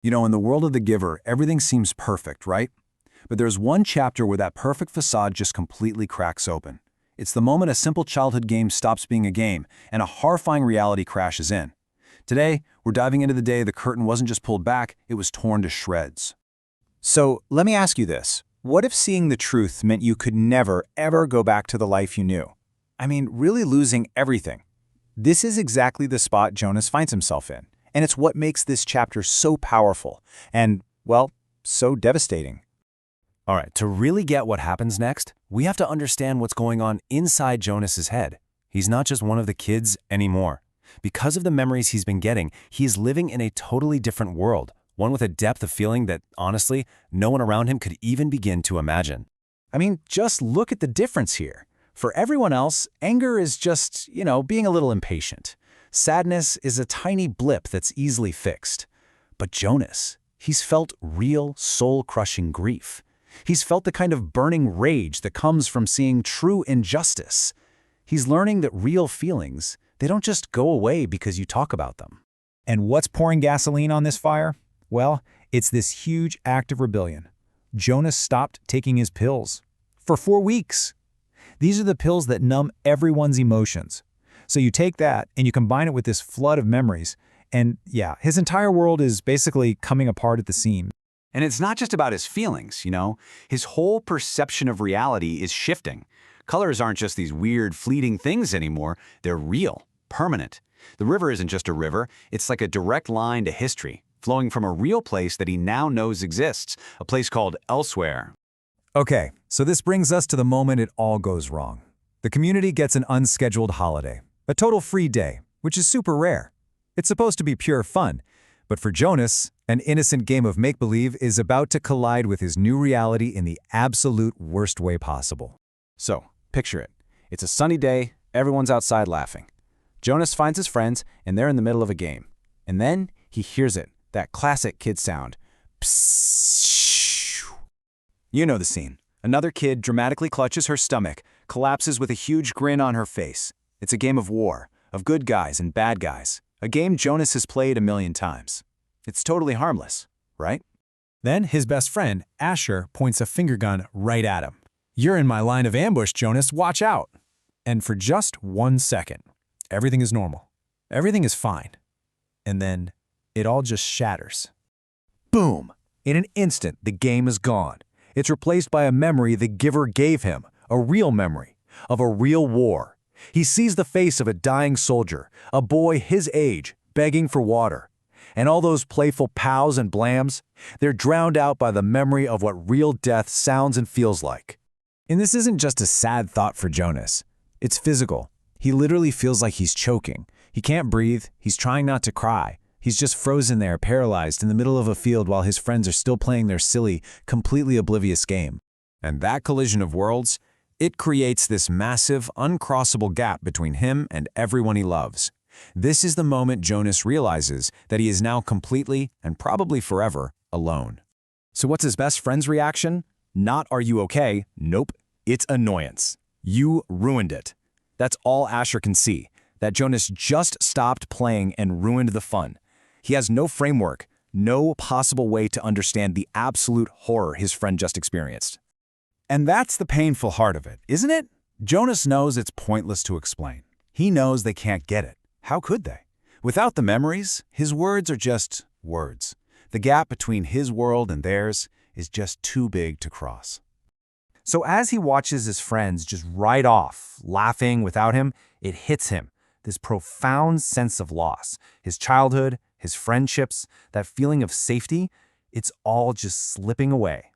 You know, in the world of The Giver, everything seems perfect, right? But there's one chapter where that perfect facade just completely cracks open. It's the moment a simple childhood game stops being a game and a horrifying reality crashes in. Today, we're diving into the day the curtain wasn't just pulled back, it was torn to shreds. So let me ask you this. What if seeing the truth meant you could never, ever go back to the life you knew? I mean, really losing everything. This is exactly the spot Jonas finds himself in, and it's what makes this chapter so powerful and, well, so devastating. All right, to really get what happens next, we have to understand what's going on inside Jonas's head. He's not just one of the kids anymore. Because of the memories he's been getting, he's living in a totally different world, one with a depth of feeling that, honestly, no one around him could even begin to imagine. I mean, just look at the difference here. For everyone else, anger is just, being a little impatient. Sadness is a tiny blip that's easily fixed. But Jonas, he's felt real, soul-crushing grief. He's felt the kind of burning rage that comes from seeing true injustice. He's learning that real feelings, they don't just go away because you talk about them. And what's pouring gasoline on this fire? Well, it's this huge act of rebellion. Jonas stopped taking his pills. For 4 weeks. These are the pills that numb everyone's emotions. So you take that and you combine it with this flood of memories, and yeah, his entire world is basically coming apart at the seams. And it's not just about his feelings, His whole perception of reality is shifting. Colors aren't just these weird, fleeting things anymore. They're real, permanent. The river isn't just a river. It's like a direct line to history, flowing from a real place that he now knows exists, a place called elsewhere. Okay, so this brings us to the moment it all goes wrong. The community gets an unscheduled holiday, a total free day, which is super rare. It's supposed to be pure fun, but for Jonas, an innocent game of make-believe is about to collide with his new reality in the absolute worst way possible. So, picture it. It's a sunny day, everyone's outside laughing. Jonas finds his friends, and they're in the middle of a game. And then he hears it, that classic kid sound. Psst. You know the scene. Another kid dramatically clutches her stomach, collapses with a huge grin on her face. It's a game of war, of good guys and bad guys. A game Jonas has played a million times. It's totally harmless, right? Then his best friend, Asher, points a finger gun right at him. "You're in my line of ambush, Jonas, watch out!" And for just 1 second, everything is normal. Everything is fine. And then it all just shatters. Boom! In an instant, the game is gone. It's replaced by a memory the giver gave him, a real memory, of a real war. He sees the face of a dying soldier, a boy his age, begging for water. And all those playful pows and blams, they're drowned out by the memory of what real death sounds and feels like. And this isn't just a sad thought for Jonas. It's physical. He literally feels like he's choking. He can't breathe. He's trying not to cry. He's just frozen there, paralyzed in the middle of a field while his friends are still playing their silly, completely oblivious game. And that collision of worlds, it creates this massive, uncrossable gap between him and everyone he loves. This is the moment Jonas realizes that he is now completely, and probably forever, alone. So what's his best friend's reaction? Not "Are you okay?" Nope, it's annoyance. You ruined it. That's all Asher can see, that Jonas just stopped playing and ruined the fun. He has no framework, no possible way to understand the absolute horror his friend just experienced. And that's the painful heart of it, isn't it? Jonas knows it's pointless to explain. He knows they can't get it. How could they? Without the memories, his words are just words. The gap between his world and theirs is just too big to cross. So as he watches his friends just ride off, laughing without him, it hits him. This profound sense of loss. His childhood, his friendships, that feeling of safety, it's all just slipping away.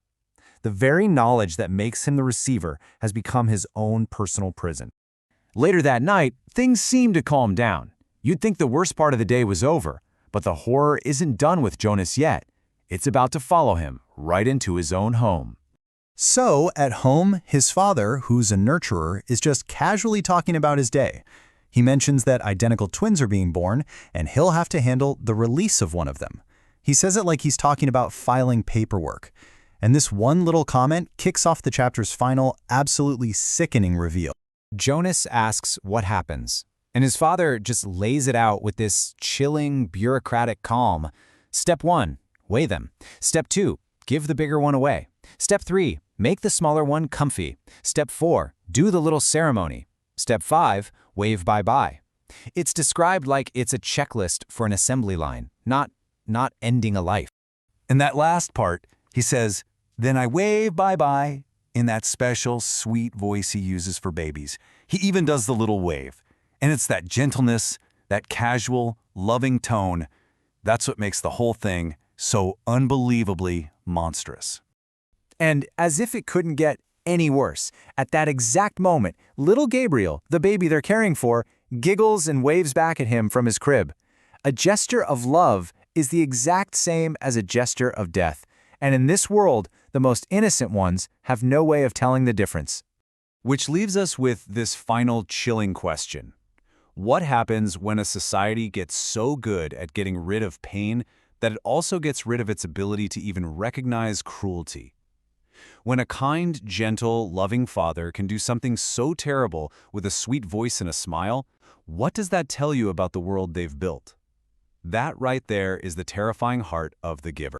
The very knowledge that makes him the receiver has become his own personal prison. Later that night, things seem to calm down. You'd think the worst part of the day was over, but the horror isn't done with Jonas yet. It's about to follow him right into his own home. So, at home, his father, who's a nurturer, is just casually talking about his day. He mentions that identical twins are being born, and he'll have to handle the release of one of them. He says it like he's talking about filing paperwork. And this one little comment kicks off the chapter's final, absolutely sickening reveal. Jonas asks what happens, and his father just lays it out with this chilling, bureaucratic calm. Step 1, Weigh them. Step 2, give the bigger one away. Step 3, make the smaller one comfy. Step 4, do the little ceremony. Step 5, wave bye-bye. It's described like it's a checklist for an assembly line, not ending a life. In that last part, he says, "Then I wave bye-bye," in that special, sweet voice he uses for babies. He even does the little wave. And it's that gentleness, that casual, loving tone, that's what makes the whole thing so unbelievably monstrous. And as if it couldn't get any worse, at that exact moment, little Gabriel, the baby they're caring for, giggles and waves back at him from his crib. A gesture of love is the exact same as a gesture of death, and in this world, the most innocent ones have no way of telling the difference. Which leaves us with this final chilling question. What happens when a society gets so good at getting rid of pain that it also gets rid of its ability to even recognize cruelty? When a kind, gentle, loving father can do something so terrible with a sweet voice and a smile, what does that tell you about the world they've built? That right there is the terrifying heart of the giver.